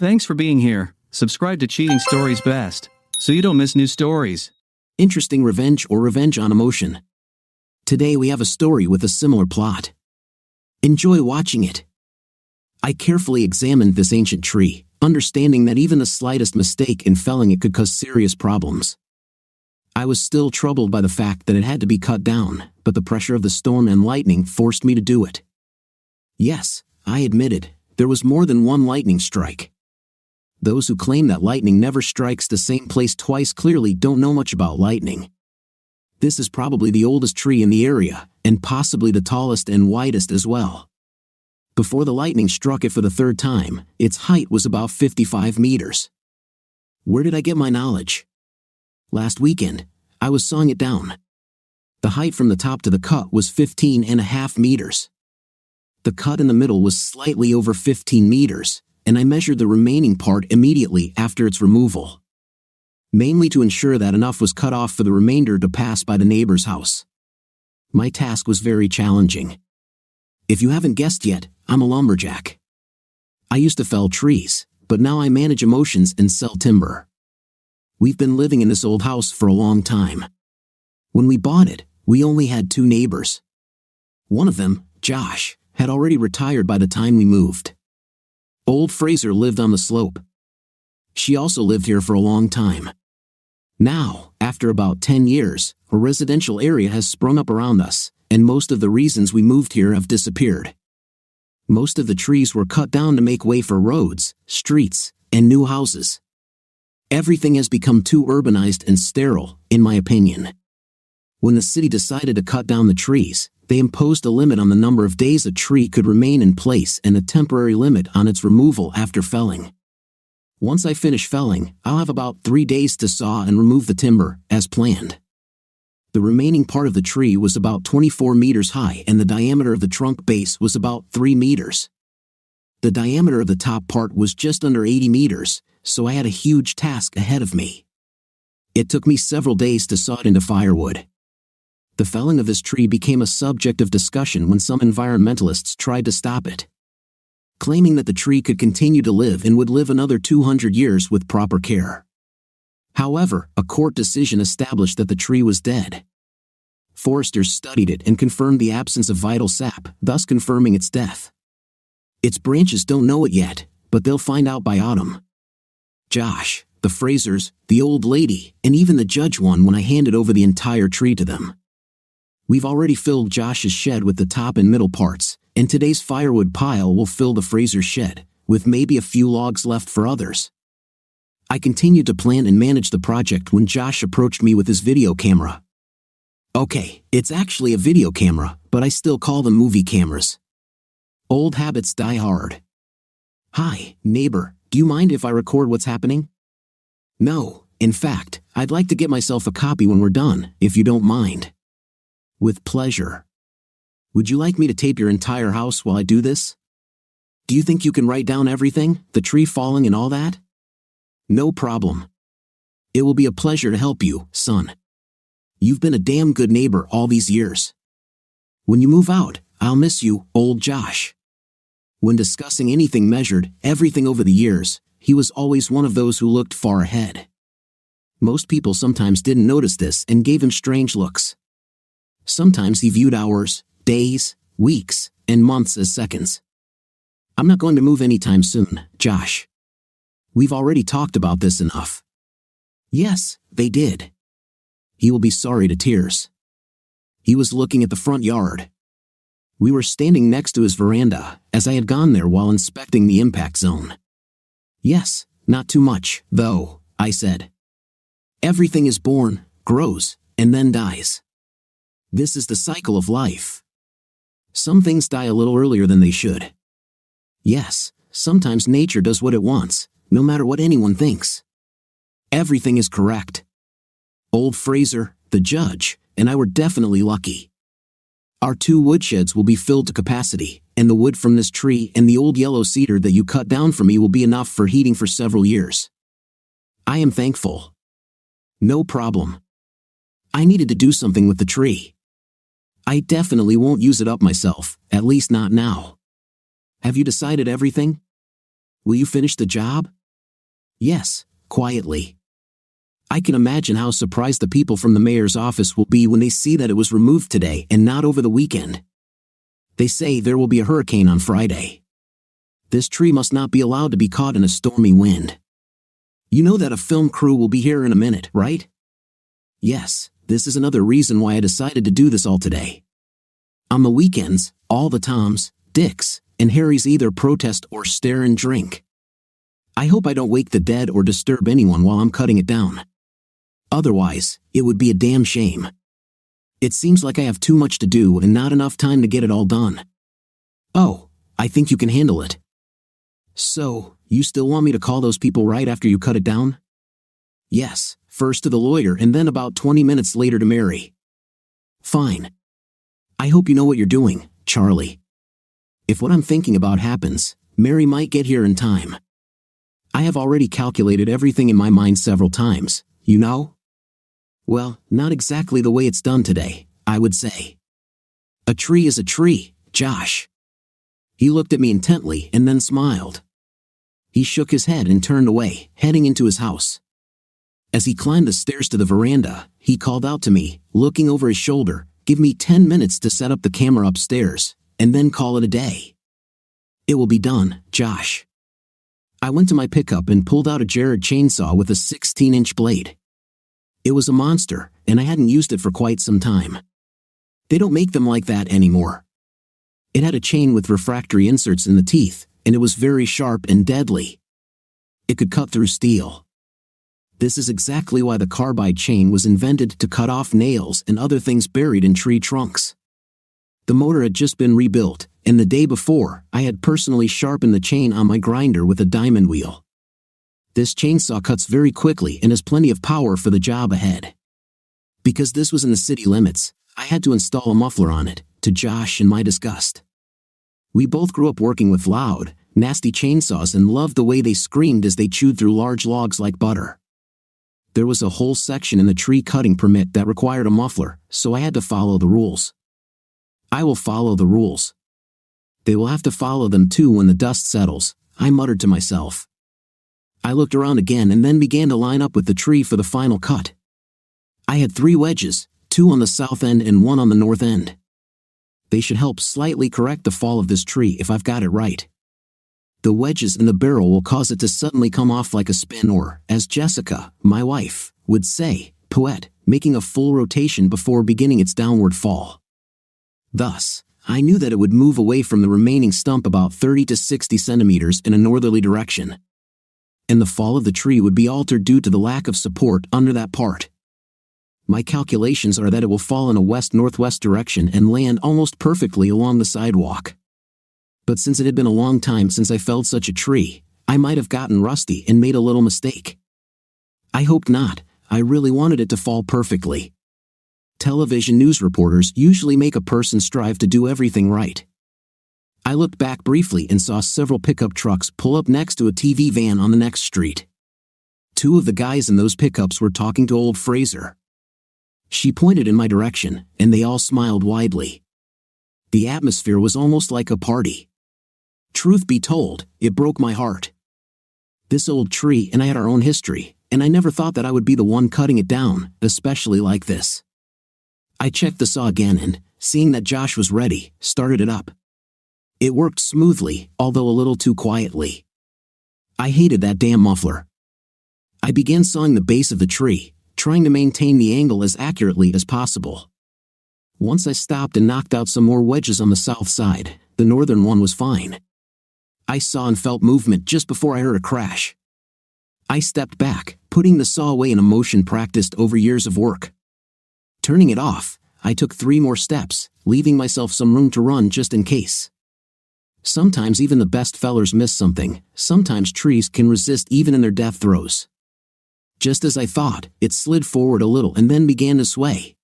Thanks for being here. Subscribe to Cheating Stories Best, so you don't miss new stories. Interesting revenge or revenge on emotion. Today we have a story with a similar plot. Enjoy watching it. I carefully examined this ancient tree, understanding that even the slightest mistake in felling it could cause serious problems. I was still troubled by the fact that it had to be cut down, but the pressure of the storm and lightning forced me to do it. Yes, I admitted, there was more than one lightning strike. Those who claim that lightning never strikes the same place twice clearly don't know much about lightning. This is probably the oldest tree in the area, and possibly the tallest and widest as well. Before the lightning struck it for the third time, its height was about 55 meters. Where did I get my knowledge? Last weekend, I was sawing it down. The height from the top to the cut was 15.5 meters. The cut in the middle was slightly over 15 meters, and I measured the remaining part immediately after its removal, mainly to ensure that enough was cut off for the remainder to pass by the neighbor's house. My task was very challenging. If you haven't guessed yet, I'm a lumberjack. I used to fell trees, but now I manage emotions and sell timber. We've been living in this old house for a long time. When we bought it, we only had 2 neighbors. One of them, Josh, had already retired by the time we moved. Old Fraser lived on the slope. She also lived here for a long time. Now, after about 10 years, a residential area has sprung up around us, and most of the reasons we moved here have disappeared. Most of the trees were cut down to make way for roads, streets, and new houses. Everything has become too urbanized and sterile, in my opinion. When the city decided to cut down the trees, they imposed a limit on the number of days a tree could remain in place and a temporary limit on its removal after felling. Once I finish felling, I'll have about 3 days to saw and remove the timber, as planned. The remaining part of the tree was about 24 meters high and the diameter of the trunk base was about 3 meters. The diameter of the top part was just under 80 meters, so I had a huge task ahead of me. It took me several days to saw it into firewood. The felling of this tree became a subject of discussion when some environmentalists tried to stop it, claiming that the tree could continue to live and would live another 200 years with proper care. However, a court decision established that the tree was dead. Foresters studied it and confirmed the absence of vital sap, thus confirming its death. Its branches don't know it yet, but they'll find out by autumn. Josh, the Frasers, the old lady, and even the judge won when I handed over the entire tree to them. We've already filled Josh's shed with the top and middle parts, and today's firewood pile will fill the Fraser shed, with maybe a few logs left for others. I continued to plan and manage the project when Josh approached me with his video camera. Okay, it's actually a video camera, but I still call them movie cameras. Old habits die hard. Hi, neighbor, do you mind if I record what's happening? No, in fact, I'd like to get myself a copy when we're done, if you don't mind. With pleasure. Would you like me to tape your entire house while I do this? Do you think you can write down everything, the tree falling and all that? No problem. It will be a pleasure to help you, son. You've been a damn good neighbor all these years. When you move out, I'll miss you, old Josh. When discussing anything measured, everything over the years, he was always one of those who looked far ahead. Most people sometimes didn't notice this and gave him strange looks. Sometimes he viewed hours, days, weeks, and months as seconds. I'm not going to move anytime soon, Josh. We've already talked about this enough. Yes, they did. He will be sorry to tears. He was looking at the front yard. We were standing next to his veranda, as I had gone there while inspecting the impact zone. Yes, not too much, though, I said. Everything is born, grows, and then dies. This is the cycle of life. Some things die a little earlier than they should. Yes, sometimes nature does what it wants, no matter what anyone thinks. Everything is correct. Old Fraser, the judge, and I were definitely lucky. Our 2 woodsheds will be filled to capacity, and the wood from this tree and the old yellow cedar that you cut down for me will be enough for heating for several years. I am thankful. No problem. I needed to do something with the tree. I definitely won't use it up myself, at least not now. Have you decided everything? Will you finish the job? Yes, quietly. I can imagine how surprised the people from the mayor's office will be when they see that it was removed today and not over the weekend. They say there will be a hurricane on Friday. This tree must not be allowed to be caught in a stormy wind. You know that a film crew will be here in a minute, right? Yes, this is another reason why I decided to do this all today. On the weekends, all the Toms, Dicks, and Harrys either protest or stare and drink. I hope I don't wake the dead or disturb anyone while I'm cutting it down. Otherwise, it would be a damn shame. It seems like I have too much to do and not enough time to get it all done. Oh, I think you can handle it. So, you still want me to call those people right after you cut it down? Yes, first to the lawyer and then about 20 minutes later to Mary. Fine. I hope you know what you're doing, Charlie. If what I'm thinking about happens, Mary might get here in time. I have already calculated everything in my mind several times, you know? Well, not exactly the way it's done today, I would say. A tree is a tree, Josh. He looked at me intently and then smiled. He shook his head and turned away, heading into his house. As he climbed the stairs to the veranda, he called out to me, looking over his shoulder, "Give me 10 minutes to set up the camera upstairs, and then call it a day." It will be done, Josh. I went to my pickup and pulled out a Jared chainsaw with a 16-inch blade. It was a monster, and I hadn't used it for quite some time. They don't make them like that anymore. It had a chain with refractory inserts in the teeth, and it was very sharp and deadly. It could cut through steel. This is exactly why the carbide chain was invented to cut off nails and other things buried in tree trunks. The motor had just been rebuilt, and the day before, I had personally sharpened the chain on my grinder with a diamond wheel. This chainsaw cuts very quickly and has plenty of power for the job ahead. Because this was in the city limits, I had to install a muffler on it, to Josh and my disgust. We both grew up working with loud, nasty chainsaws and loved the way they screamed as they chewed through large logs like butter. There was a whole section in the tree cutting permit that required a muffler, so I had to follow the rules. I will follow the rules. They will have to follow them too when the dust settles, I muttered to myself. I looked around again and then began to line up with the tree for the final cut. I had 3 wedges, 2 on the south end and 1 on the north end. They should help slightly correct the fall of this tree if I've got it right. The wedges in the barrel will cause it to suddenly come off like a spin or, as Jessica, my wife, would say, poet, making a full rotation before beginning its downward fall. Thus, I knew that it would move away from the remaining stump about 30 to 60 centimeters in a northerly direction. And the fall of the tree would be altered due to the lack of support under that part. My calculations are that it will fall in a west-northwest direction and land almost perfectly along the sidewalk. But since it had been a long time since I felled such a tree, I might have gotten rusty and made a little mistake. I hoped not. I really wanted it to fall perfectly. Television news reporters usually make a person strive to do everything right. I looked back briefly and saw several pickup trucks pull up next to a TV van on the next street. 2 of the guys in those pickups were talking to old Fraser. She pointed in my direction, and they all smiled widely. The atmosphere was almost like a party. Truth be told, it broke my heart. This old tree and I had our own history, and I never thought that I would be the one cutting it down, especially like this. I checked the saw again and, seeing that Josh was ready, started it up. It worked smoothly, although a little too quietly. I hated that damn muffler. I began sawing the base of the tree, trying to maintain the angle as accurately as possible. Once I stopped and knocked out some more wedges on the south side, the northern one was fine. I saw and felt movement just before I heard a crash. I stepped back, putting the saw away in a motion practiced over years of work. Turning it off, I took 3 more steps, leaving myself some room to run just in case. Sometimes even the best fellers miss something. Sometimes trees can resist even in their death throes. Just as I thought, it slid forward a little and then began to sway.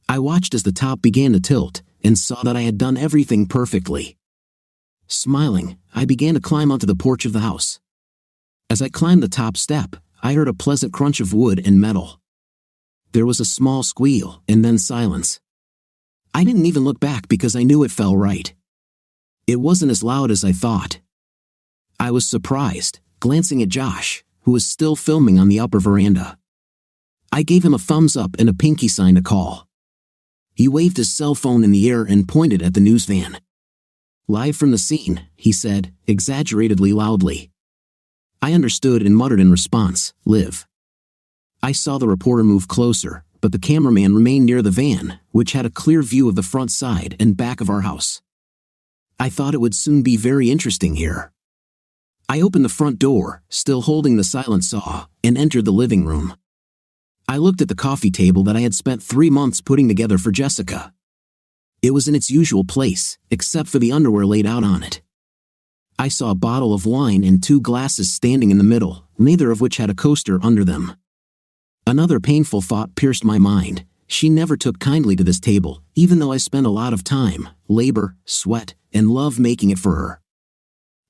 I watched as the top began to tilt, and saw that I had done everything perfectly. Smiling, I began to climb onto the porch of the house. As I climbed the top step, I heard a pleasant crunch of wood and metal. There was a small squeal, and then silence. I didn't even look back because I knew it fell right. It wasn't as loud as I thought. I was surprised, glancing at Josh, who was still filming on the upper veranda. I gave him a thumbs up and a pinky sign to call. He waved his cell phone in the air and pointed at the news van. "Live from the scene," he said, exaggeratedly loudly. I understood and muttered in response, "Live." I saw the reporter move closer, but the cameraman remained near the van, which had a clear view of the front side and back of our house. I thought it would soon be very interesting here. I opened the front door, still holding the silent saw, and entered the living room. I looked at the coffee table that I had spent 3 months putting together for Jessica. It was in its usual place, except for the underwear laid out on it. I saw a bottle of wine and 2 glasses standing in the middle, neither of which had a coaster under them. Another painful thought pierced my mind. She never took kindly to this table, even though I spent a lot of time, labor, sweat, and love making it for her.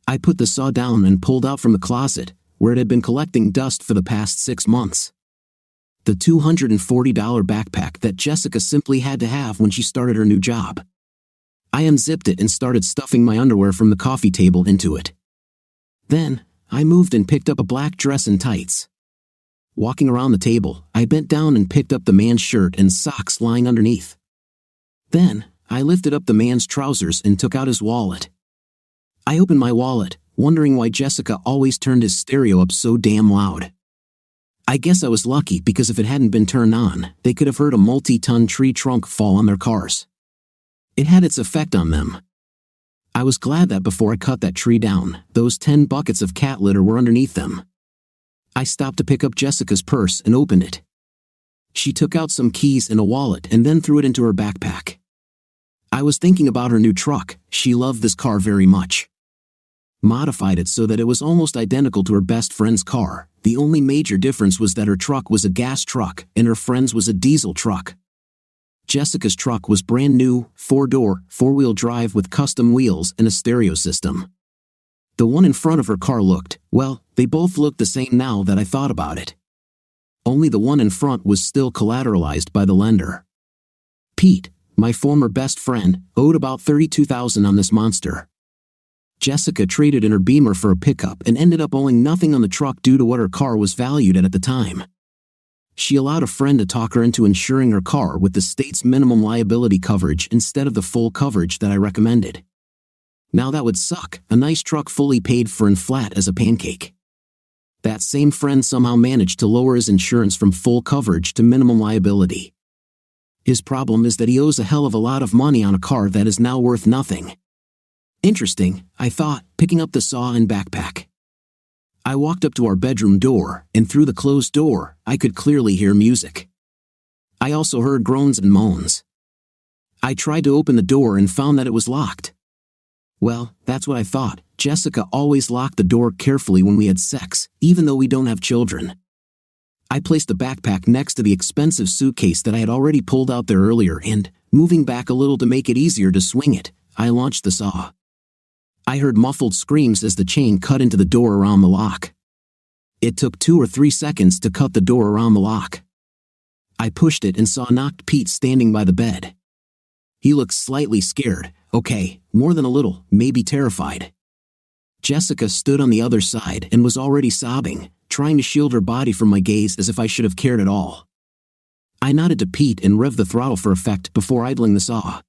I put the saw down and pulled out from the closet, where it had been collecting dust for the past 6 months. The $240 backpack that Jessica simply had to have when she started her new job. I unzipped it and started stuffing my underwear from the coffee table into it. Then, I moved and picked up a black dress and tights. Walking around the table, I bent down and picked up the man's shirt and socks lying underneath. Then, I lifted up the man's trousers and took out his wallet. I opened my wallet, wondering why Jessica always turned his stereo up so damn loud. I guess I was lucky because if it hadn't been turned on, they could have heard a multi-ton tree trunk fall on their cars. It had its effect on them. I was glad that before I cut that tree down, those 10 buckets of cat litter were underneath them. I stopped to pick up Jessica's purse and opened it. She took out some keys and a wallet and then threw it into her backpack. I was thinking about her new truck. She loved this car very much. Modified it so that it was almost identical to her best friend's car. The only major difference was that her truck was a gas truck and her friend's was a diesel truck. Jessica's truck was brand new, 4-door, 4-wheel drive with custom wheels and a stereo system. The one in front of her car looked, well, they both looked the same now that I thought about it. Only the one in front was still collateralized by the lender. Pete, my former best friend, owed about $32,000 on this monster. Jessica traded in her Beamer for a pickup and ended up owing nothing on the truck due to what her car was valued at the time. She allowed a friend to talk her into insuring her car with the state's minimum liability coverage instead of the full coverage that I recommended. Now that would suck, a nice truck fully paid for and flat as a pancake. That same friend somehow managed to lower his insurance from full coverage to minimum liability. His problem is that he owes a hell of a lot of money on a car that is now worth nothing. Interesting, I thought, picking up the saw and backpack. I walked up to our bedroom door, and through the closed door, I could clearly hear music. I also heard groans and moans. I tried to open the door and found that it was locked. Well, that's what I thought. Jessica always locked the door carefully when we had sex, even though we don't have children. I placed the backpack next to the expensive suitcase that I had already pulled out there earlier and, moving back a little to make it easier to swing it, I launched the saw. I heard muffled screams as the chain cut into the door around the lock. It took 2 or 3 seconds to cut the door around the lock. I pushed it and saw knocked Pete standing by the bed. He looked slightly scared, okay, more than a little, maybe terrified. Jessica stood on the other side and was already sobbing, trying to shield her body from my gaze as if I should have cared at all. I nodded to Pete and revved the throttle for effect before idling the saw.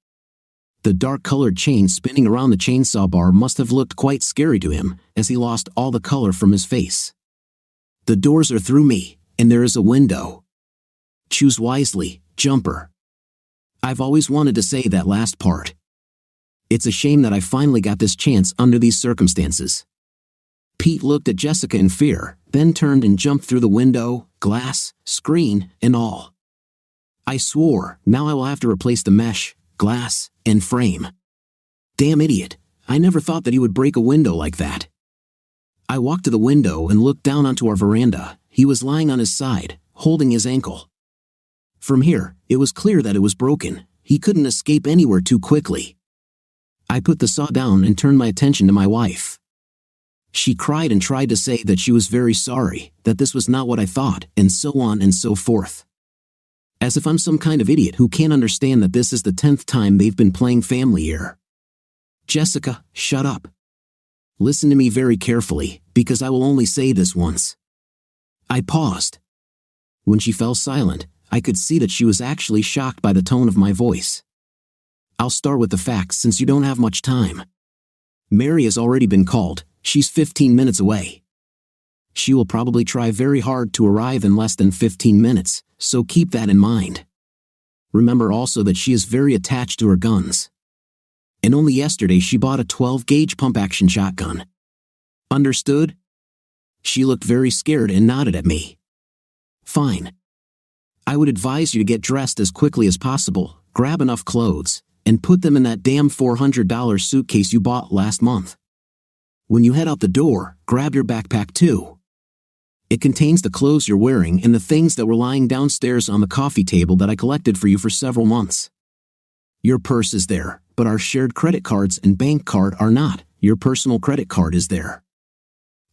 The dark-colored chain spinning around the chainsaw bar must have looked quite scary to him, as he lost all the color from his face. The doors are through me, and there is a window. Choose wisely, jumper. I've always wanted to say that last part. It's a shame that I finally got this chance under these circumstances. Pete looked at Jessica in fear, then turned and jumped through the window, glass, screen, and all. I swore, now I will have to replace the mesh, glass, and frame. Damn idiot, I never thought that he would break a window like that. I walked to the window and looked down onto our veranda. He was lying on his side, holding his ankle. From here, it was clear that it was broken. He couldn't escape anywhere too quickly. I put the saw down and turned my attention to my wife. She cried and tried to say that she was very sorry, that this was not what I thought, and so on and so forth. As if I'm some kind of idiot who can't understand that this is the 10th time they've been playing family here. Jessica, shut up. Listen to me very carefully, because I will only say this once. I paused. When she fell silent, I could see that she was actually shocked by the tone of my voice. I'll start with the facts since you don't have much time. Mary has already been called. She's 15 minutes away. She will probably try very hard to arrive in less than 15 minutes, so keep that in mind. Remember also that she is very attached to her guns. And only yesterday she bought a 12-gauge pump-action shotgun. Understood? She looked very scared and nodded at me. Fine. I would advise you to get dressed as quickly as possible, grab enough clothes, and put them in that damn $400 suitcase you bought last month. When you head out the door, grab your backpack too. It contains the clothes you're wearing and the things that were lying downstairs on the coffee table that I collected for you for several months. Your purse is there, but our shared credit cards and bank card are not. Your personal credit card is there.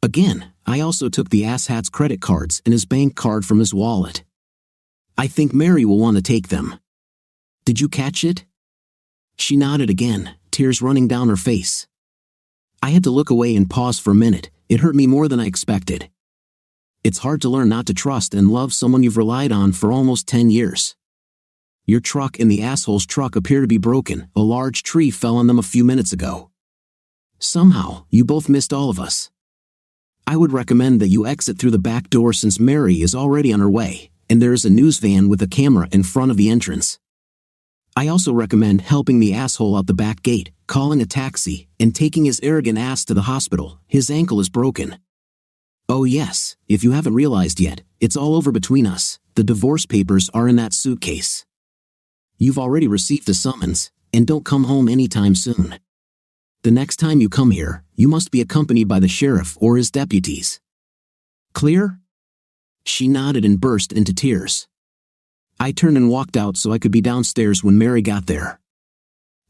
Again, I also took the asshat's credit cards and his bank card from his wallet. I think Mary will want to take them. Did you catch it? She nodded again, tears running down her face. I had to look away and pause for a minute. It hurt me more than I expected. It's hard to learn not to trust and love someone you've relied on for almost 10 years. Your truck and the asshole's truck appear to be broken. A large tree fell on them a few minutes ago. Somehow, you both missed all of us. I would recommend that you exit through the back door since Mary is already on her way, and there is a news van with a camera in front of the entrance. I also recommend helping the asshole out the back gate, calling a taxi, and taking his arrogant ass to the hospital. His ankle is broken. Oh yes, if you haven't realized yet, it's all over between us. The divorce papers are in that suitcase. You've already received the summons, and don't come home anytime soon. The next time you come here, you must be accompanied by the sheriff or his deputies. Clear? She nodded and burst into tears. I turned and walked out so I could be downstairs when Mary got there.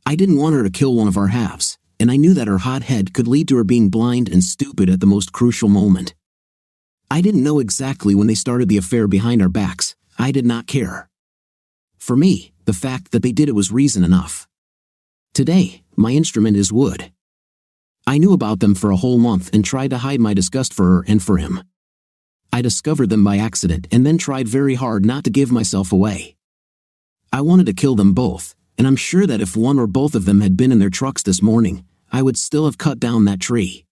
I didn't want her to kill one of our halves, and I knew that her hot head could lead to her being blind and stupid at the most crucial moment. I didn't know exactly when they started the affair behind our backs. I did not care. For me, the fact that they did it was reason enough. Today, my instrument is wood. I knew about them for a whole month and tried to hide my disgust for her and for him. I discovered them by accident and then tried very hard not to give myself away. I wanted to kill them both, and I'm sure that if one or both of them had been in their trucks this morning, I would still have cut down that tree.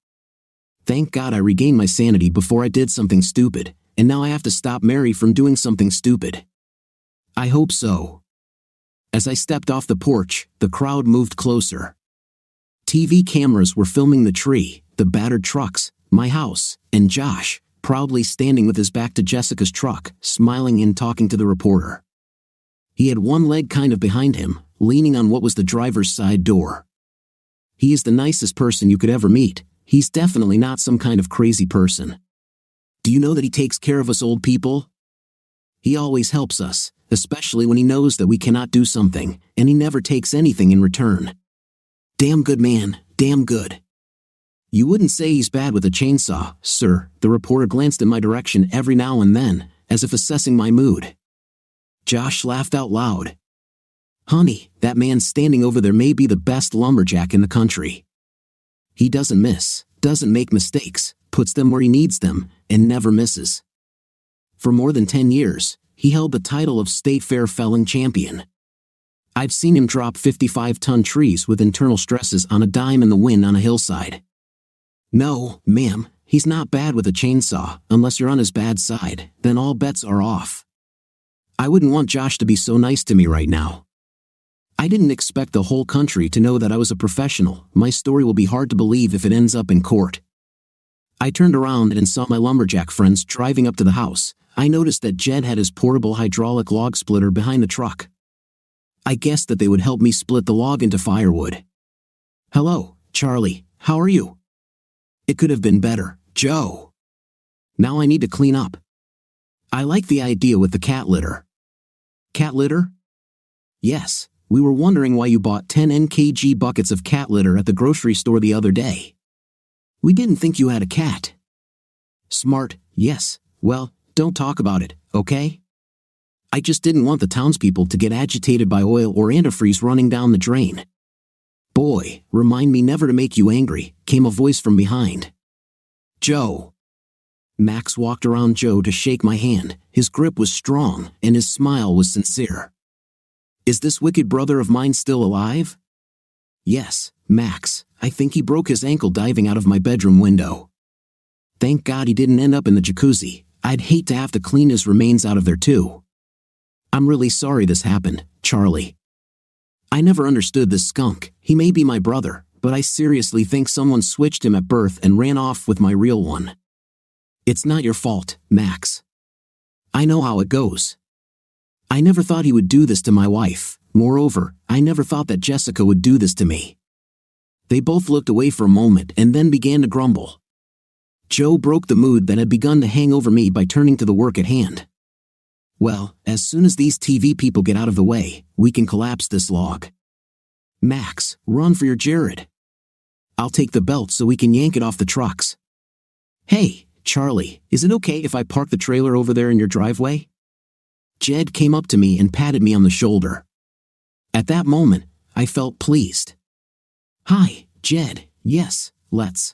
Thank God I regained my sanity before I did something stupid, and now I have to stop Mary from doing something stupid. I hope so. As I stepped off the porch, the crowd moved closer. TV cameras were filming the tree, the battered trucks, my house, and Josh, proudly standing with his back to Jessica's truck, smiling and talking to the reporter. He had one leg kind of behind him, leaning on what was the driver's side door. He is the nicest person you could ever meet. He's definitely not some kind of crazy person. Do you know that he takes care of us old people? He always helps us, especially when he knows that we cannot do something, and he never takes anything in return. Damn good man, damn good. You wouldn't say he's bad with a chainsaw, sir. The reporter glanced in my direction every now and then, as if assessing my mood. Josh laughed out loud. Honey, that man standing over there may be the best lumberjack in the country. He doesn't miss, doesn't make mistakes, puts them where he needs them, and never misses. For more than 10 years, he held the title of State Fair felling champion. I've seen him drop 55-ton trees with internal stresses on a dime in the wind on a hillside. No, ma'am, he's not bad with a chainsaw. Unless you're on his bad side, then all bets are off. I wouldn't want Josh to be so nice to me right now. I didn't expect the whole country to know that I was a professional. My story will be hard to believe if it ends up in court. I turned around and saw my lumberjack friends driving up to the house. I noticed that Jed had his portable hydraulic log splitter behind the truck. I guessed that they would help me split the log into firewood. Hello, Charlie, how are you? It could have been better, Joe. Now I need to clean up. I like the idea with the cat litter. Cat litter? Yes, we were wondering why you bought 10 nkg buckets of cat litter at the grocery store the other day. We didn't think you had a cat. Smart, yes, well, don't talk about it, okay? I just didn't want the townspeople to get agitated by oil or antifreeze running down the drain. "Boy, remind me never to make you angry," came a voice from behind. "Joe." Max walked around Joe to shake my hand. His grip was strong, and his smile was sincere. "Is this wicked brother of mine still alive?" "Yes, Max. I think he broke his ankle diving out of my bedroom window. Thank God he didn't end up in the jacuzzi. I'd hate to have to clean his remains out of there too. I'm really sorry this happened, Charlie. I never understood this skunk. He may be my brother, but I seriously think someone switched him at birth and ran off with my real one. It's not your fault, Max. I know how it goes. I never thought he would do this to my wife. Moreover, I never thought that Jessica would do this to me." They both looked away for a moment and then began to grumble. Joe broke the mood that had begun to hang over me by turning to the work at hand. "Well, as soon as these TV people get out of the way, we can collapse this log. Max, run for your Jared. I'll take the belt so we can yank it off the trucks. Hey, Charlie, is it okay if I park the trailer over there in your driveway?" Jed came up to me and patted me on the shoulder. At that moment, I felt pleased. "Hi, Jed, yes, let's.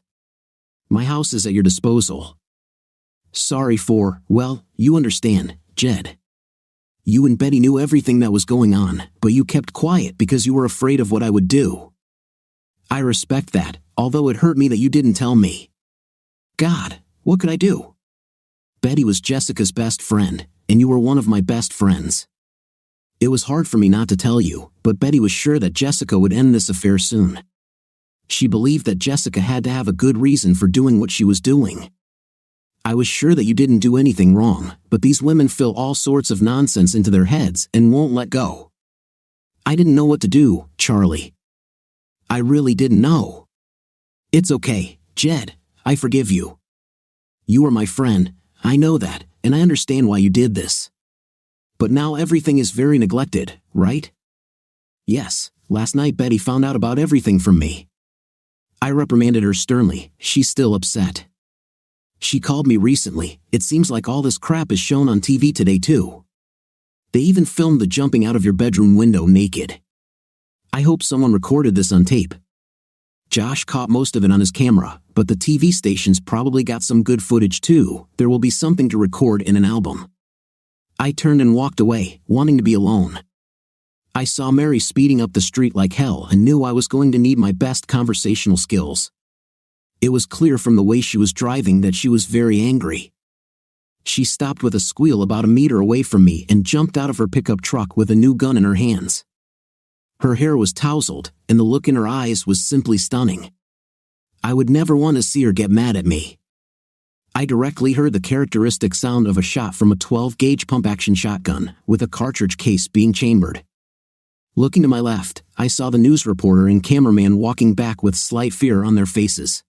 My house is at your disposal." "Sorry for, well, you understand, Jed. You and Betty knew everything that was going on, but you kept quiet because you were afraid of what I would do. I respect that, although it hurt me that you didn't tell me. God, what could I do? Betty was Jessica's best friend, and you were one of my best friends. It was hard for me not to tell you, but Betty was sure that Jessica would end this affair soon. She believed that Jessica had to have a good reason for doing what she was doing. I was sure that you didn't do anything wrong, but these women fill all sorts of nonsense into their heads and won't let go. I didn't know what to do, Charlie. I really didn't know. It's okay, Jed, I forgive you. You are my friend, I know that, and I understand why you did this. But now everything is very neglected, right? Yes, last night Betty found out about everything from me. I reprimanded her sternly. She's still upset. She called me recently. It seems like all this crap is shown on TV today too. They even filmed the jumping out of your bedroom window naked. I hope someone recorded this on tape. Josh caught most of it on his camera, but the TV stations probably got some good footage too. There will be something to record in an album. I turned and walked away, wanting to be alone. I saw Mary speeding up the street like hell and knew I was going to need my best conversational skills. It was clear from the way she was driving that she was very angry. She stopped with a squeal about a meter away from me and jumped out of her pickup truck with a new gun in her hands. Her hair was tousled, and the look in her eyes was simply stunning. I would never want to see her get mad at me. I directly heard the characteristic sound of a shot from a 12-gauge pump-action shotgun, with a cartridge case being chambered. Looking to my left, I saw the news reporter and cameraman walking back with slight fear on their faces.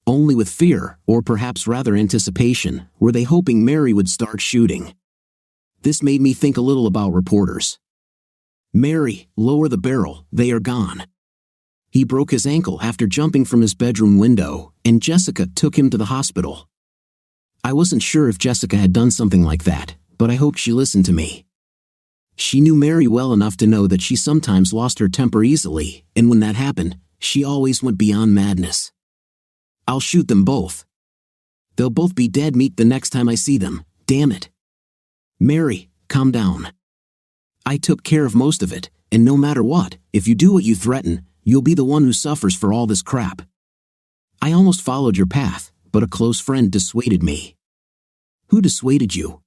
Only with fear, or perhaps rather anticipation, were they hoping Mary would start shooting. This made me think a little about reporters. Mary, lower the barrel, they are gone. He broke his ankle after jumping from his bedroom window, and Jessica took him to the hospital. I wasn't sure if Jessica had done something like that, but I hoped she listened to me. She knew Mary well enough to know that she sometimes lost her temper easily, and when that happened, she always went beyond madness. I'll shoot them both. They'll both be dead meat the next time I see them, damn it. Mary, calm down. I took care of most of it, and no matter what, if you do what you threaten, you'll be the one who suffers for all this crap. I almost followed your path, but a close friend dissuaded me. Who dissuaded you?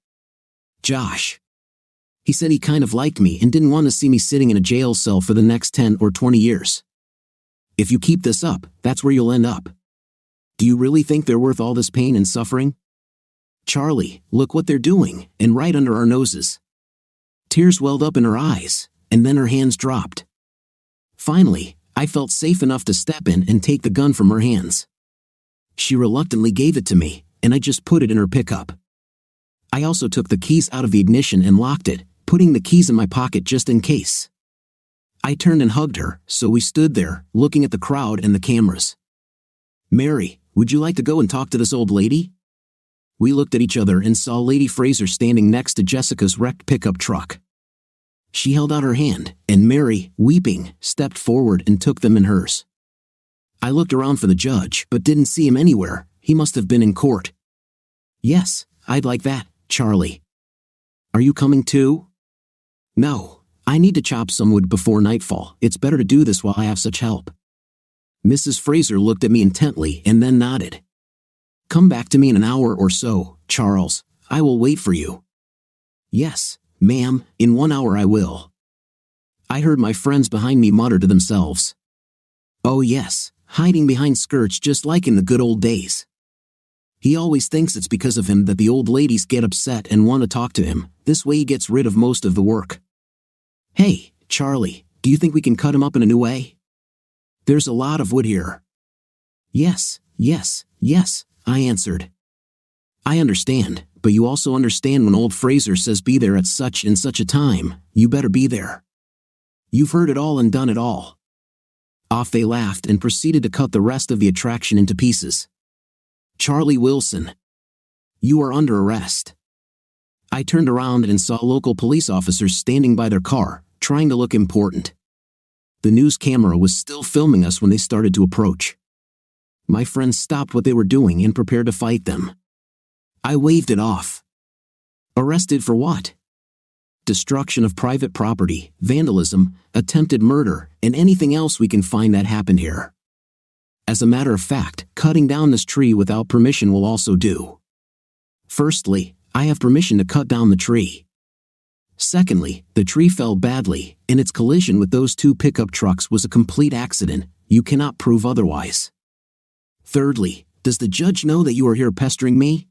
Josh. He said he kind of liked me and didn't want to see me sitting in a jail cell for the next 10 or 20 years. If you keep this up, that's where you'll end up. Do you really think they're worth all this pain and suffering? Charlie, look what they're doing, and right under our noses. Tears welled up in her eyes, and then her hands dropped. Finally, I felt safe enough to step in and take the gun from her hands. She reluctantly gave it to me, and I just put it in her pickup. I also took the keys out of the ignition and locked it, putting the keys in my pocket just in case. I turned and hugged her, so we stood there, looking at the crowd and the cameras. Mary, would you like to go and talk to this old lady? We looked at each other and saw Lady Fraser standing next to Jessica's wrecked pickup truck. She held out her hand, and Mary, weeping, stepped forward and took them in hers. I looked around for the judge, but didn't see him anywhere. He must have been in court. Yes, I'd like that, Charlie. Are you coming too? No, I need to chop some wood before nightfall. It's better to do this while I have such help. Mrs. Fraser looked at me intently and then nodded. Come back to me in an hour or so, Charles. I will wait for you. Yes, ma'am, in 1 hour I will. I heard my friends behind me mutter to themselves. Oh yes, hiding behind skirts just like in the good old days. He always thinks it's because of him that the old ladies get upset and want to talk to him. This way he gets rid of most of the work. Hey, Charlie, do you think we can cut him up in a new way? There's a lot of wood here. Yes, I answered. I understand, but you also understand when old Fraser says be there at such and such a time, you better be there. You've heard it all and done it all. Off they laughed and proceeded to cut the rest of the attraction into pieces. Charlie Wilson. You are under arrest. I turned around and saw local police officers standing by their car, trying to look important. The news camera was still filming us when they started to approach. My friends stopped what they were doing and prepared to fight them. I waved it off. Arrested for what? Destruction of private property, vandalism, attempted murder, and anything else we can find that happened here. As a matter of fact, cutting down this tree without permission will also do. Firstly, I have permission to cut down the tree. Secondly, the tree fell badly, and its collision with those two pickup trucks was a complete accident. You cannot prove otherwise. Thirdly, does the judge know that you are here pestering me?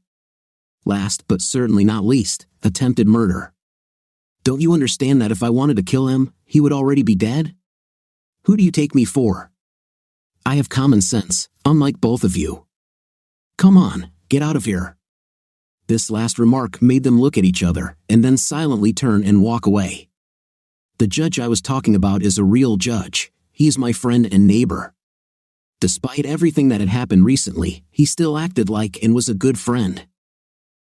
Last but certainly not least, attempted murder. Don't you understand that if I wanted to kill him, he would already be dead? Who do you take me for? I have common sense, unlike both of you. Come on, get out of here. This last remark made them look at each other, and then silently turn and walk away. The judge I was talking about is a real judge. He is my friend and neighbor. Despite everything that had happened recently, he still acted like and was a good friend.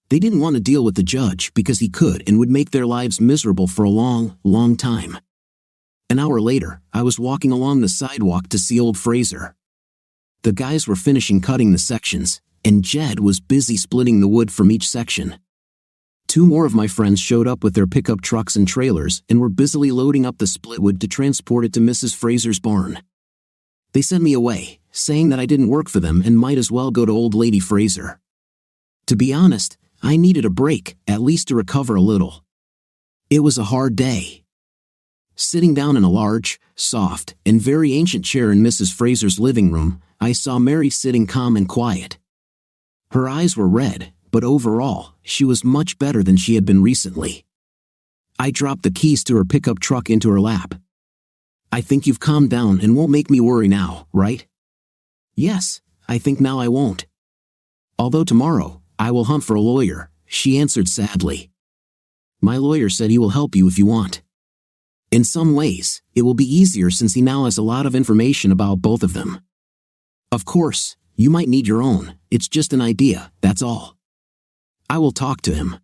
They didn't want to deal with the judge because he could and would make their lives miserable for a long, long time. An hour later, I was walking along the sidewalk to see old Fraser. The guys were finishing cutting the sections, and Jed was busy splitting the wood from each section. Two more of my friends showed up with their pickup trucks and trailers and were busily loading up the split wood to transport it to Mrs. Fraser's barn. They sent me away, saying that I didn't work for them and might as well go to old lady Fraser. To be honest, I needed a break, at least to recover a little. It was a hard day. Sitting down in a large, soft, and very ancient chair in Mrs. Fraser's living room, I saw Mary sitting calm and quiet. Her eyes were red, but overall, she was much better than she had been recently. I dropped the keys to her pickup truck into her lap. I think you've calmed down and won't make me worry now, right? Yes, I think now I won't. Although tomorrow, I will hunt for a lawyer, she answered sadly. My lawyer said he will help you if you want. In some ways, it will be easier since he now has a lot of information about both of them. Of course, you might need your own, it's just an idea, that's all. I will talk to him.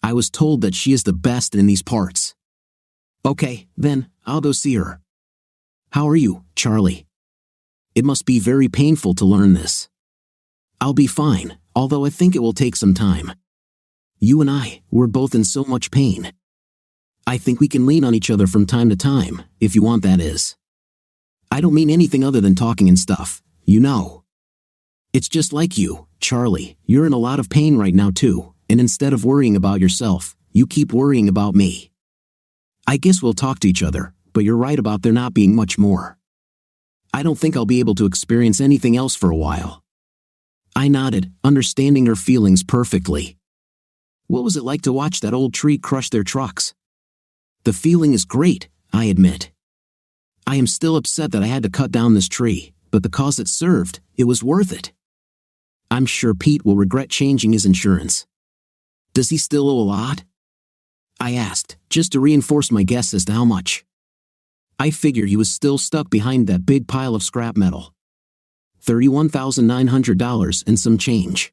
I was told that she is the best in these parts. Okay, then, I'll go see her. How are you, Charlie? It must be very painful to learn this. I'll be fine, although I think it will take some time. You and I, we're both in so much pain. I think we can lean on each other from time to time, if you want that is. I don't mean anything other than talking and stuff, you know. It's just like you, Charlie, you're in a lot of pain right now too, and instead of worrying about yourself, you keep worrying about me. I guess we'll talk to each other, but you're right about there not being much more. I don't think I'll be able to experience anything else for a while. I nodded, understanding her feelings perfectly. What was it like to watch that old tree crush their trucks? The feeling is great, I admit. I am still upset that I had to cut down this tree, but the cause it served, it was worth it. I'm sure Pete will regret changing his insurance. Does he still owe a lot? I asked, just to reinforce my guess as to how much. I figured he was still stuck behind that big pile of scrap metal. $31,900 and some change.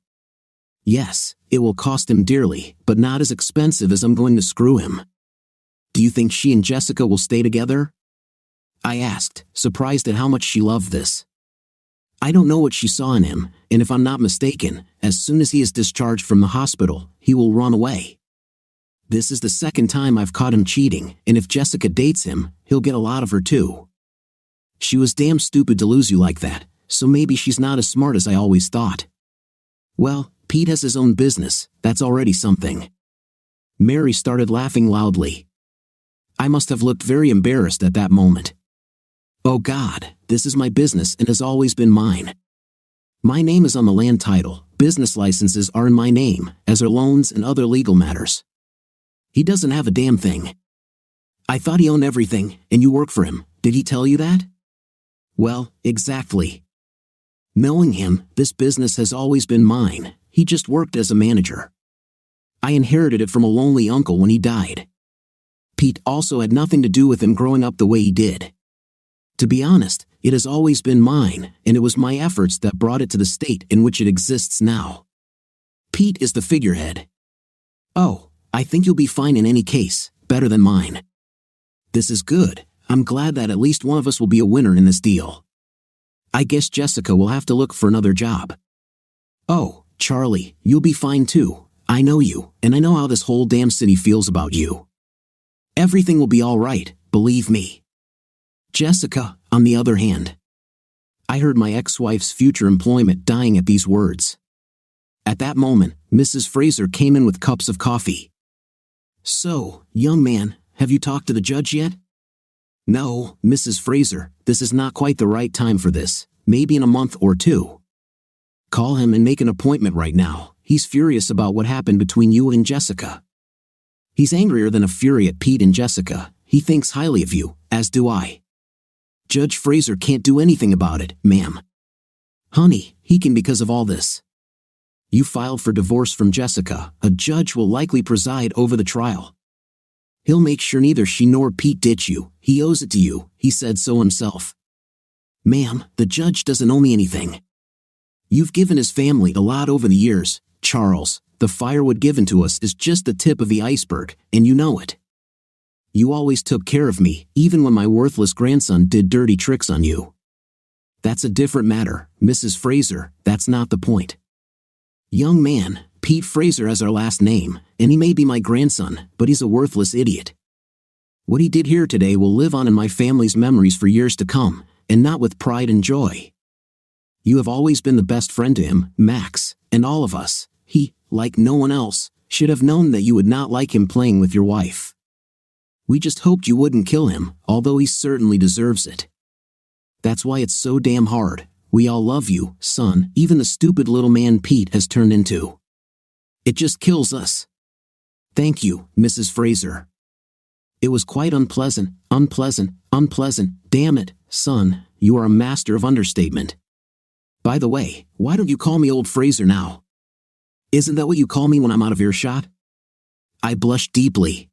Yes, it will cost him dearly, but not as expensive as I'm going to screw him. Do you think she and Jessica will stay together? I asked, surprised at how much she loved this. I don't know what she saw in him, and if I'm not mistaken, as soon as he is discharged from the hospital, he will run away. This is the second time I've caught him cheating, and if Jessica dates him, he'll get a lot of her too. She was damn stupid to lose you like that, so maybe she's not as smart as I always thought. Well, Pete has his own business, that's already something. Mary started laughing loudly. I must have looked very embarrassed at that moment. Oh God, this is my business and has always been mine. My name is on the land title, business licenses are in my name, as are loans and other legal matters. He doesn't have a damn thing. I thought he owned everything, and you work for him, did he tell you that? Well, exactly. Knowing him, this business has always been mine, he just worked as a manager. I inherited it from a lonely uncle when he died. Pete also had nothing to do with him growing up the way he did. To be honest, it has always been mine, and it was my efforts that brought it to the state in which it exists now. Pete is the figurehead. Oh, I think you'll be fine in any case, better than mine. This is good, I'm glad that at least one of us will be a winner in this deal. I guess Jessica will have to look for another job. Oh, Charlie, you'll be fine too, I know you, and I know how this whole damn city feels about you. Everything will be all right, believe me. Jessica, on the other hand. I heard my ex-wife's future employment dying at these words. At that moment, Mrs. Fraser came in with cups of coffee. So, young man, have you talked to the judge yet? No, Mrs. Fraser, this is not quite the right time for this, maybe in a month or two. Call him and make an appointment right now, he's furious about what happened between you and Jessica. He's angrier than a fury at Pete and Jessica, he thinks highly of you, as do I. Judge Fraser can't do anything about it, ma'am. Honey, he can because of all this. You filed for divorce from Jessica, a judge will likely preside over the trial. He'll make sure neither she nor Pete ditch you, he owes it to you, he said so himself. Ma'am, the judge doesn't owe me anything. You've given his family a lot over the years, Charles, the firewood given to us is just the tip of the iceberg, and you know it. You always took care of me, even when my worthless grandson did dirty tricks on you. That's a different matter, Mrs. Fraser, that's not the point. Young man, Pete Fraser has our last name, and he may be my grandson, but he's a worthless idiot. What he did here today will live on in my family's memories for years to come, and not with pride and joy. You have always been the best friend to him, Max, and all of us. He, like no one else, should have known that you would not like him playing with your wife. We just hoped you wouldn't kill him, although he certainly deserves it. That's why it's so damn hard. We all love you, son, even the stupid little man Pete has turned into. It just kills us. Thank you, Mrs. Fraser. It was quite unpleasant, damn it, son, you are a master of understatement. By the way, why don't you call me old Fraser now? Isn't that what you call me when I'm out of earshot? I blushed deeply.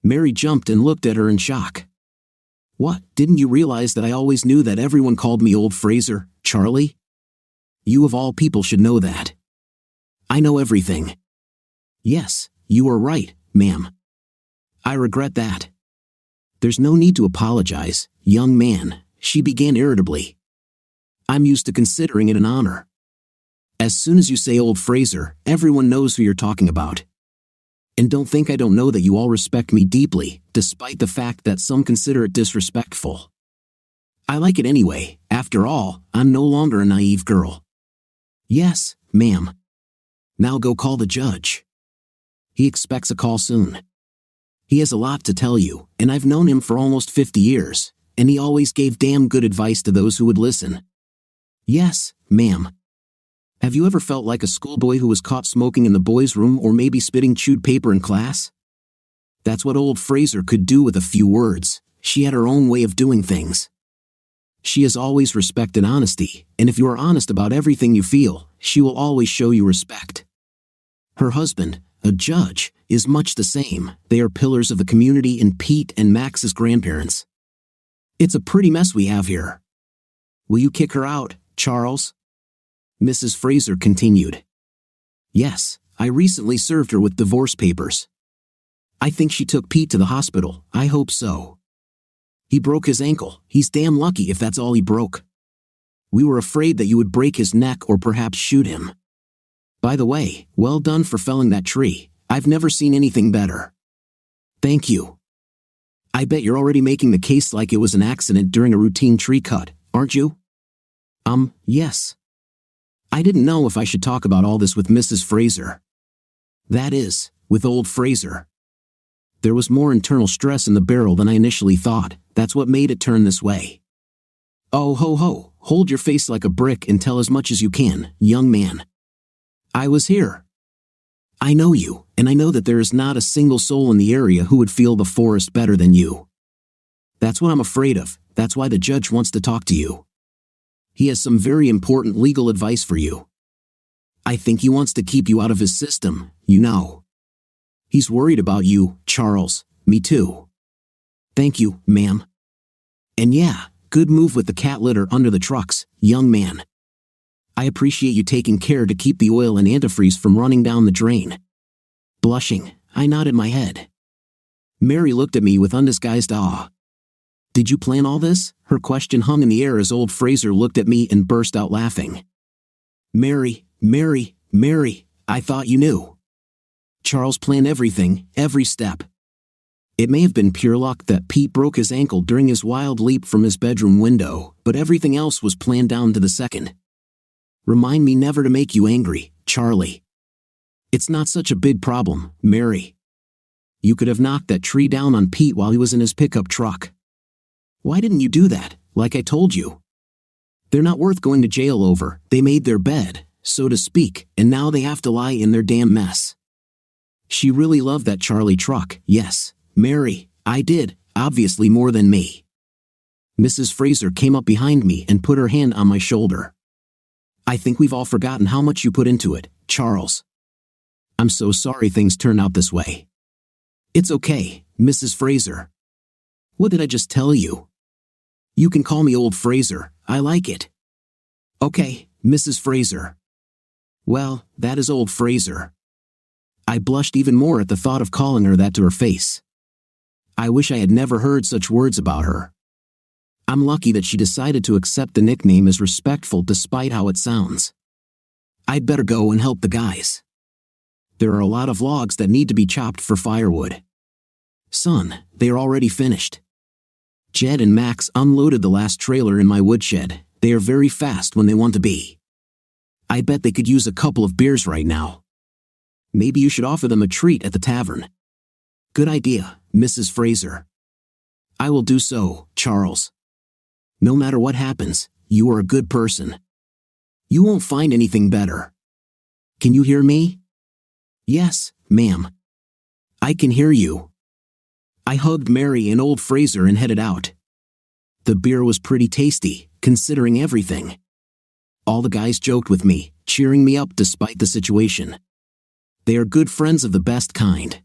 Mary jumped and looked at her in shock. What, didn't you realize that I always knew that everyone called me old Fraser, Charlie? You of all people should know that. I know everything. Yes, you are right, ma'am. I regret that. There's no need to apologize, young man, she began irritably. I'm used to considering it an honor. As soon as you say old Fraser, everyone knows who you're talking about. And don't think I don't know that you all respect me deeply, despite the fact that some consider it disrespectful. I like it anyway, after all, I'm no longer a naive girl. Yes, ma'am. Now go call the judge. He expects a call soon. He has a lot to tell you, and I've known him for almost 50 years, and he always gave damn good advice to those who would listen. Yes, ma'am. Have you ever felt like a schoolboy who was caught smoking in the boys' room or maybe spitting chewed paper in class? That's what old Fraser could do with a few words. She had her own way of doing things. She has always respected honesty, and if you are honest about everything you feel, she will always show you respect. Her husband, a judge, is much the same. They are pillars of the community and Pete and Max's grandparents. It's a pretty mess we have here. Will you kick her out, Charles? Mrs. Fraser continued. Yes, I recently served her with divorce papers. I think she took Pete to the hospital. I hope so. He broke his ankle. He's damn lucky if that's all he broke. We were afraid that you would break his neck or perhaps shoot him. By the way, well done for felling that tree. I've never seen anything better. Thank you. I bet you're already making the case like it was an accident during a routine tree cut, aren't you? Yes. I didn't know if I should talk about all this with Mrs. Fraser. That is, with old Fraser. There was more internal stress in the barrel than I initially thought. That's what made it turn this way. Oh ho ho, hold your face like a brick and tell as much as you can, young man. I was here. I know you, and I know that there is not a single soul in the area who would feel the forest better than you. That's what I'm afraid of. That's why the judge wants to talk to you. He has some very important legal advice for you. I think he wants to keep you out of his system, you know. He's worried about you, Charles. Me too. Thank you, ma'am. And yeah, good move with the cat litter under the trucks, young man. I appreciate you taking care to keep the oil and antifreeze from running down the drain. Blushing, I nodded my head. Mary looked at me with undisguised awe. Did you plan all this? Her question hung in the air as old Fraser looked at me and burst out laughing. Mary, I thought you knew. Charles planned everything, every step. It may have been pure luck that Pete broke his ankle during his wild leap from his bedroom window, but everything else was planned down to the second. Remind me never to make you angry, Charlie. It's not such a big problem, Mary. You could have knocked that tree down on Pete while he was in his pickup truck. Why didn't you do that, like I told you? They're not worth going to jail over. They made their bed, so to speak, and now they have to lie in their damn mess. She really loved that Charlie truck, yes, Mary, I did, obviously more than me. Mrs. Fraser came up behind me and put her hand on my shoulder. I think we've all forgotten how much you put into it, Charles. I'm so sorry things turned out this way. It's okay, Mrs. Fraser. What did I just tell you? You can call me old Fraser, I like it. Okay, Mrs. Fraser. Well, that is old Fraser. I blushed even more at the thought of calling her that to her face. I wish I had never heard such words about her. I'm lucky that she decided to accept the nickname as respectful despite how it sounds. I'd better go and help the guys. There are a lot of logs that need to be chopped for firewood. Son, they are already finished. Jed and Max unloaded the last trailer in my woodshed. They are very fast when they want to be. I bet they could use a couple of beers right now. Maybe you should offer them a treat at the tavern. Good idea, Mrs. Fraser. I will do so, Charles. No matter what happens, you are a good person. You won't find anything better. Can you hear me? Yes, ma'am. I can hear you. I hugged Mary and old Fraser and headed out. The beer was pretty tasty, considering everything. All the guys joked with me, cheering me up despite the situation. They are good friends of the best kind.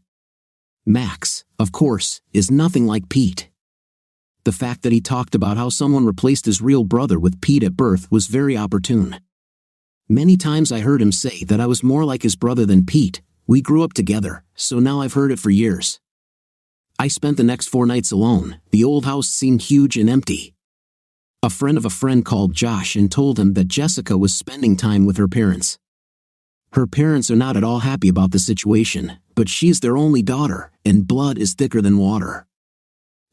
Max, of course, is nothing like Pete. The fact that he talked about how someone replaced his real brother with Pete at birth was very opportune. Many times I heard him say that I was more like his brother than Pete. We grew up together, so now I've heard it for years. I spent the next 4 nights alone. The old house seemed huge and empty. A friend of a friend called Josh and told him that Jessica was spending time with her parents. Her parents are not at all happy about the situation, but she's their only daughter, and blood is thicker than water.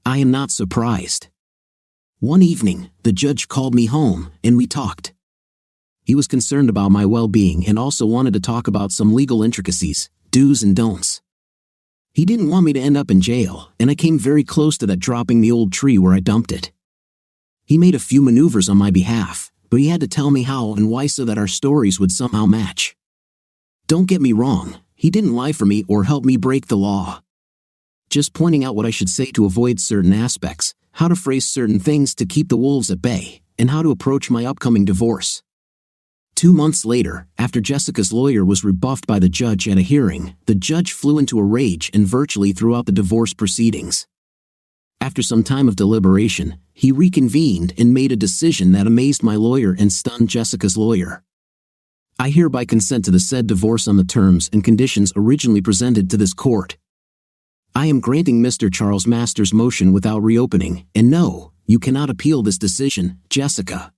I am not surprised. One evening, the judge called me home, and we talked. He was concerned about my well-being and also wanted to talk about some legal intricacies, do's and don'ts. He didn't want me to end up in jail, and I came very close to that dropping the old tree where I dumped it. He made a few maneuvers on my behalf, but he had to tell me how and why so that our stories would somehow match. Don't get me wrong, he didn't lie for me or help me break the law. Just pointing out what I should say to avoid certain aspects, how to phrase certain things to keep the wolves at bay, and how to approach my upcoming divorce. 2 months later, after Jessica's lawyer was rebuffed by the judge at a hearing, the judge flew into a rage and virtually threw out the divorce proceedings. After some time of deliberation, he reconvened and made a decision that amazed my lawyer and stunned Jessica's lawyer. I hereby consent to the said divorce on the terms and conditions originally presented to this court. I am granting Mr. Charles Masters' motion without reopening, and no, you cannot appeal this decision, Jessica.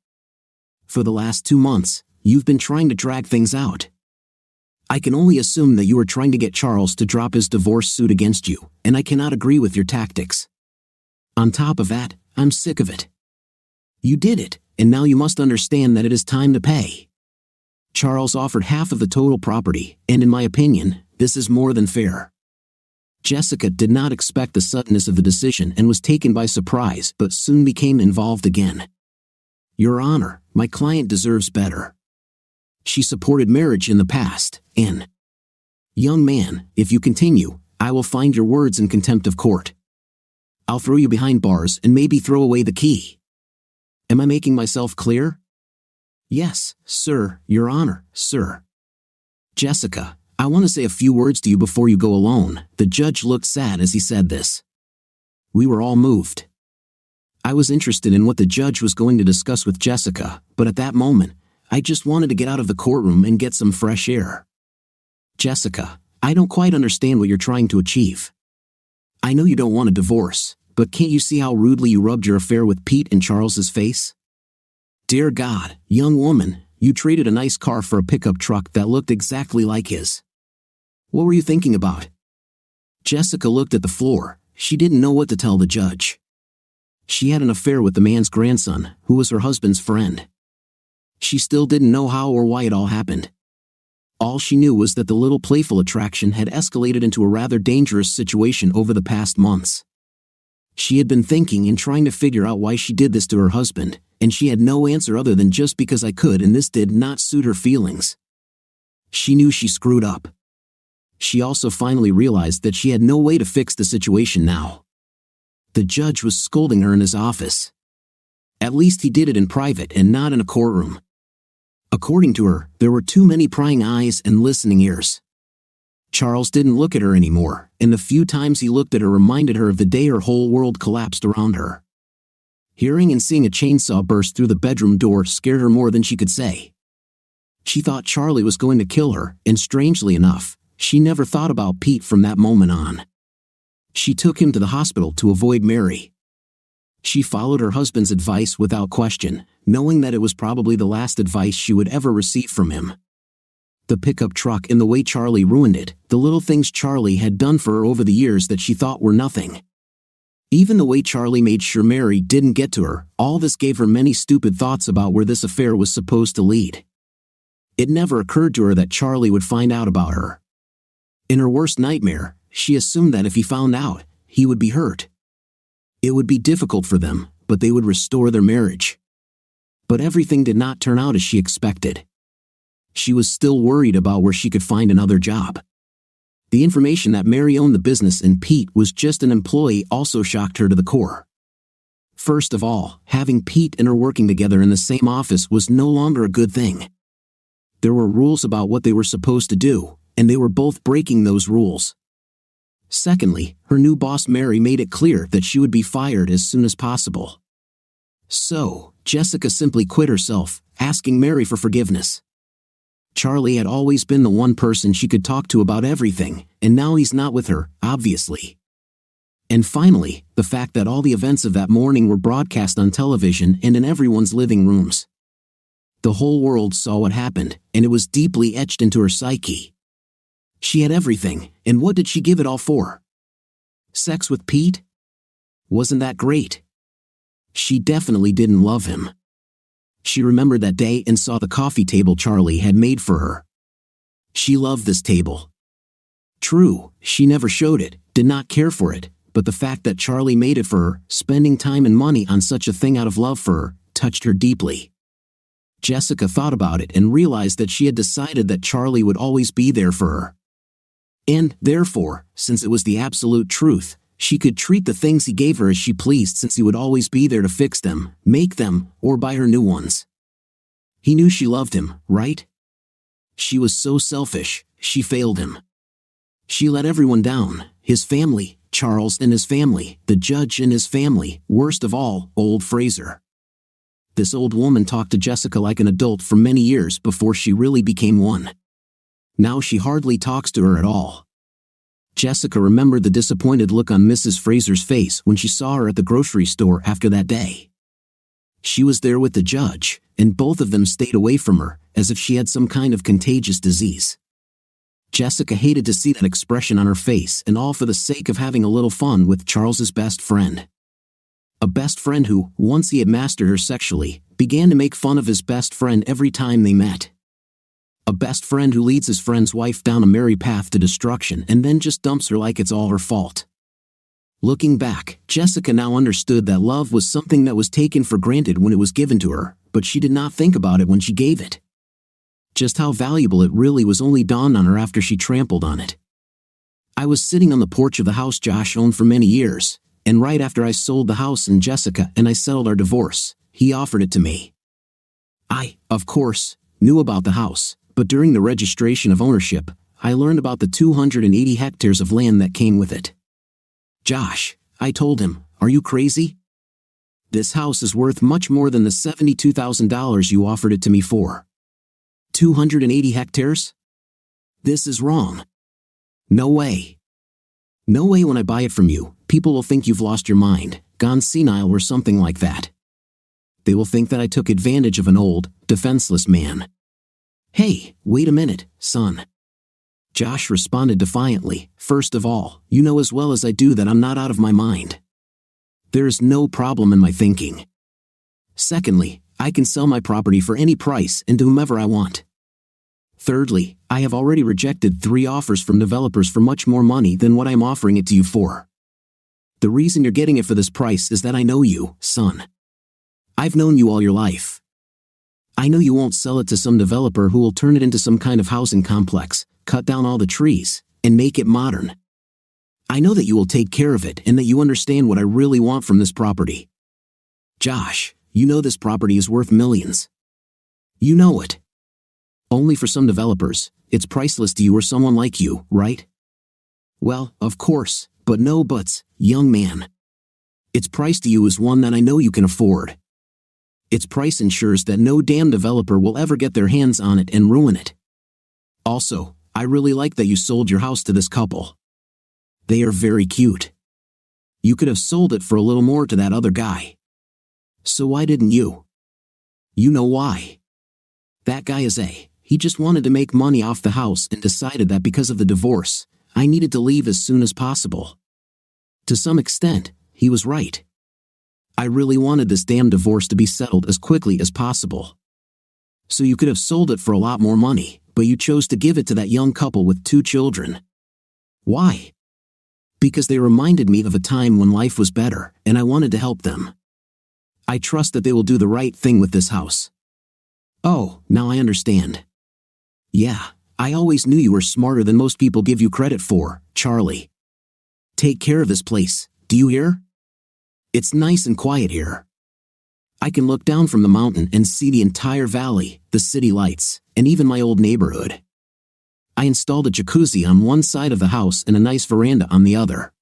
For the last 2 months, you've been trying to drag things out. I can only assume that you are trying to get Charles to drop his divorce suit against you, and I cannot agree with your tactics. On top of that, I'm sick of it. You did it, and now you must understand that it is time to pay. Charles offered half of the total property, and in my opinion, this is more than fair. Jessica did not expect the suddenness of the decision and was taken by surprise, but soon became involved again. Your Honor, my client deserves better. She supported marriage in the past, and... Young man, if you continue, I will find your words in contempt of court. I'll throw you behind bars and maybe throw away the key. Am I making myself clear? Yes, sir, Your Honor, sir. Jessica, I want to say a few words to you before you go alone. The judge looked sad as he said this. We were all moved. I was interested in what the judge was going to discuss with Jessica, but at that moment, I just wanted to get out of the courtroom and get some fresh air. Jessica, I don't quite understand what you're trying to achieve. I know you don't want a divorce, but can't you see how rudely you rubbed your affair with Pete in Charles's face? Dear God, young woman, you traded a nice car for a pickup truck that looked exactly like his. What were you thinking about? Jessica looked at the floor. She didn't know what to tell the judge. She had an affair with the man's grandson, who was her husband's friend. She still didn't know how or why it all happened. All she knew was that the little playful attraction had escalated into a rather dangerous situation over the past months. She had been thinking and trying to figure out why she did this to her husband, and she had no answer other than just because I could, and this did not suit her feelings. She knew she screwed up. She also finally realized that she had no way to fix the situation now. The judge was scolding her in his office. At least he did it in private and not in a courtroom. According to her, there were too many prying eyes and listening ears. Charles didn't look at her anymore, and the few times he looked at her reminded her of the day her whole world collapsed around her. Hearing and seeing a chainsaw burst through the bedroom door scared her more than she could say. She thought Charlie was going to kill her, and strangely enough, she never thought about Pete from that moment on. She took him to the hospital to avoid Mary. She followed her husband's advice without question, knowing that it was probably the last advice she would ever receive from him. The pickup truck and the way Charlie ruined it, the little things Charlie had done for her over the years that she thought were nothing. Even the way Charlie made sure Mary didn't get to her, all this gave her many stupid thoughts about where this affair was supposed to lead. It never occurred to her that Charlie would find out about her. In her worst nightmare, she assumed that if he found out, he would be hurt. It would be difficult for them, but they would restore their marriage. But everything did not turn out as she expected. She was still worried about where she could find another job. The information that Mary owned the business and Pete was just an employee also shocked her to the core. First of all, having Pete and her working together in the same office was no longer a good thing. There were rules about what they were supposed to do, and they were both breaking those rules. Secondly, her new boss Mary made it clear that she would be fired as soon as possible. So, Jessica simply quit herself, asking Mary for forgiveness. Charlie had always been the one person she could talk to about everything, and now he's not with her, obviously. And finally, the fact that all the events of that morning were broadcast on television and in everyone's living rooms. The whole world saw what happened, and it was deeply etched into her psyche. She had everything, and what did she give it all for? Sex with Pete? Wasn't that great? She definitely didn't love him. She remembered that day and saw the coffee table Charlie had made for her. She loved this table. True, she never showed it, did not care for it, but the fact that Charlie made it for her, spending time and money on such a thing out of love for her, touched her deeply. Jessica thought about it and realized that she had decided that Charlie would always be there for her. And, therefore, since it was the absolute truth, she could treat the things he gave her as she pleased, since he would always be there to fix them, make them, or buy her new ones. He knew she loved him, right? She was so selfish, she failed him. She let everyone down, his family, Charles and his family, the judge and his family, worst of all, old Fraser. This old woman talked to Jessica like an adult for many years before she really became one. Now she hardly talks to her at all. Jessica remembered the disappointed look on Mrs. Fraser's face when she saw her at the grocery store after that day. She was there with the judge, and both of them stayed away from her, as if she had some kind of contagious disease. Jessica hated to see that expression on her face, and all for the sake of having a little fun with Charles's best friend. A best friend who, once he had mastered her sexually, began to make fun of his best friend every time they met. A best friend who leads his friend's wife down a merry path to destruction and then just dumps her like it's all her fault. Looking back, Jessica now understood that love was something that was taken for granted when it was given to her, but she did not think about it when she gave it. Just how valuable it really was only dawned on her after she trampled on it. I was sitting on the porch of the house Josh owned for many years, and right after I sold the house and Jessica and I settled our divorce, he offered it to me. I, of course, knew about the house, but during the registration of ownership, I learned about the 280 hectares of land that came with it. Josh, I told him, are you crazy? This house is worth much more than the $72,000 you offered it to me for. 280 hectares? This is wrong. No way. No way when I buy it from you, people will think you've lost your mind, gone senile or something like that. They will think that I took advantage of an old, defenseless man. Hey, wait a minute, son. Josh responded defiantly. First of all, you know as well as I do that I'm not out of my mind. There is no problem in my thinking. Secondly, I can sell my property for any price and to whomever I want. Thirdly, I have already rejected 3 offers from developers for much more money than what I am offering it to you for. The reason you're getting it for this price is that I know you, son. I've known you all your life. I know you won't sell it to some developer who will turn it into some kind of housing complex, cut down all the trees, and make it modern. I know that you will take care of it and that you understand what I really want from this property. Josh, you know this property is worth millions. You know it. Only for some developers, it's priceless to you or someone like you, right? Well, of course, but no buts, young man. Its price to you is one that I know you can afford. Its price ensures that no damn developer will ever get their hands on it and ruin it. Also, I really like that you sold your house to this couple. They are very cute. You could have sold it for a little more to that other guy. So why didn't you? You know why. That guy is he just wanted to make money off the house and decided that because of the divorce, I needed to leave as soon as possible. To some extent, he was right. I really wanted this damn divorce to be settled as quickly as possible. So you could have sold it for a lot more money, but you chose to give it to that young couple with 2 children. Why? Because they reminded me of a time when life was better, and I wanted to help them. I trust that they will do the right thing with this house. Oh, now I understand. Yeah, I always knew you were smarter than most people give you credit for, Charlie. Take care of this place, do you hear? It's nice and quiet here. I can look down from the mountain and see the entire valley, the city lights, and even my old neighborhood. I installed a jacuzzi on one side of the house and a nice veranda on the other.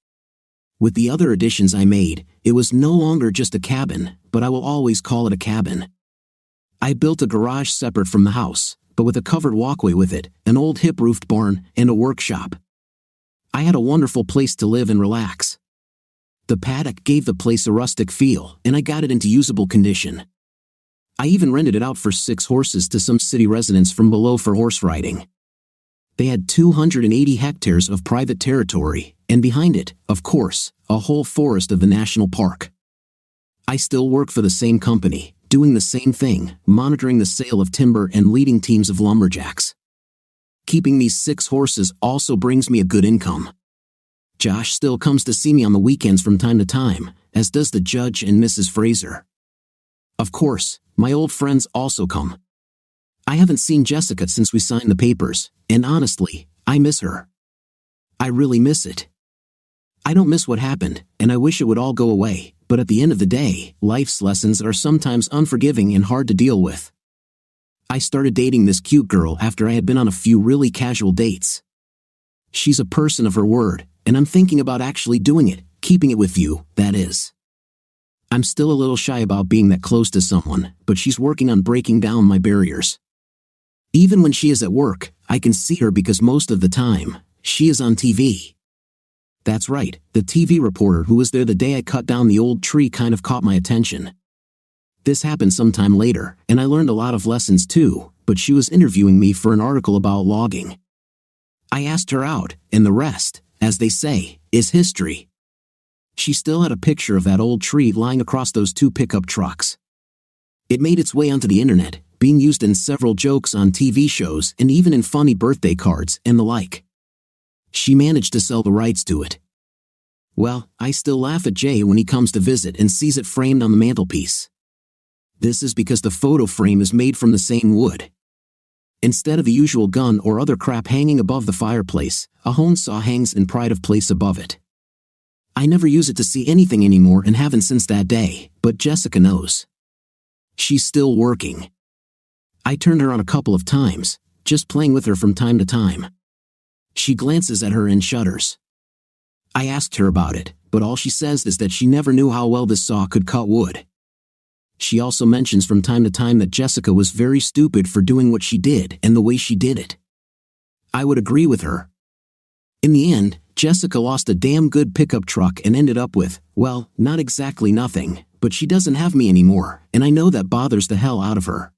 With the other additions I made, it was no longer just a cabin, but I will always call it a cabin. I built a garage separate from the house, but with a covered walkway with it, an old hip-roofed barn, and a workshop. I had a wonderful place to live and relax. The paddock gave the place a rustic feel, and I got it into usable condition. I even rented it out for 6 horses to some city residents from below for horse riding. They had 280 hectares of private territory, and behind it, of course, a whole forest of the national park. I still work for the same company, doing the same thing, monitoring the sale of timber and leading teams of lumberjacks. Keeping these 6 horses also brings me a good income. Josh still comes to see me on the weekends from time to time, as does the judge and Mrs. Fraser. Of course, my old friends also come. I haven't seen Jessica since we signed the papers, and honestly, I miss her. I really miss it. I don't miss what happened, and I wish it would all go away, but at the end of the day, life's lessons are sometimes unforgiving and hard to deal with. I started dating this cute girl after I had been on a few really casual dates. She's a person of her word, and I'm thinking about actually doing it, keeping it with you, that is. I'm still a little shy about being that close to someone, but she's working on breaking down my barriers. Even when she is at work, I can see her because most of the time, she is on TV. That's right, the TV reporter who was there the day I cut down the old tree kind of caught my attention. This happened sometime later, and I learned a lot of lessons too, but she was interviewing me for an article about logging. I asked her out, and the rest, as they say, is history. She still had a picture of that old tree lying across those two pickup trucks. It made its way onto the internet, being used in several jokes on TV shows and even in funny birthday cards and the like. She managed to sell the rights to it. Well, I still laugh at Jay when he comes to visit and sees it framed on the mantelpiece. This is because the photo frame is made from the same wood. Instead of the usual gun or other crap hanging above the fireplace, a hone saw hangs in pride of place above it. I never use it to see anything anymore and haven't since that day, but Jessica knows. She's still working. I turned her on a couple of times, just playing with her from time to time. She glances at her and shudders. I asked her about it, but all she says is that she never knew how well this saw could cut wood. She also mentions from time to time that Jessica was very stupid for doing what she did and the way she did it. I would agree with her. In the end, Jessica lost a damn good pickup truck and ended up with, well, not exactly nothing, but she doesn't have me anymore, and I know that bothers the hell out of her.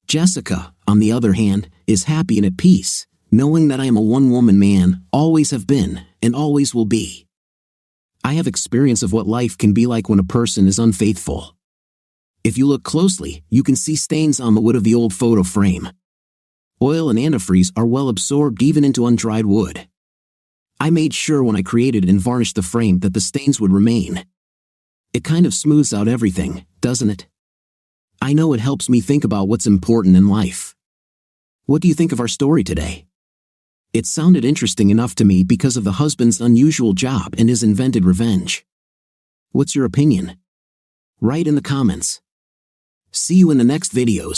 Jessica, on the other hand, is happy and at peace, knowing that I am a one-woman man, always have been, and always will be. I have experience of what life can be like when a person is unfaithful. If you look closely, you can see stains on the wood of the old photo frame. Oil and antifreeze are well absorbed even into undried wood. I made sure when I created and varnished the frame that the stains would remain. It kind of smooths out everything, doesn't it? I know it helps me think about what's important in life. What do you think of our story today? It sounded interesting enough to me because of the husband's unusual job and his invented revenge. What's your opinion? Write in the comments. See you in the next videos.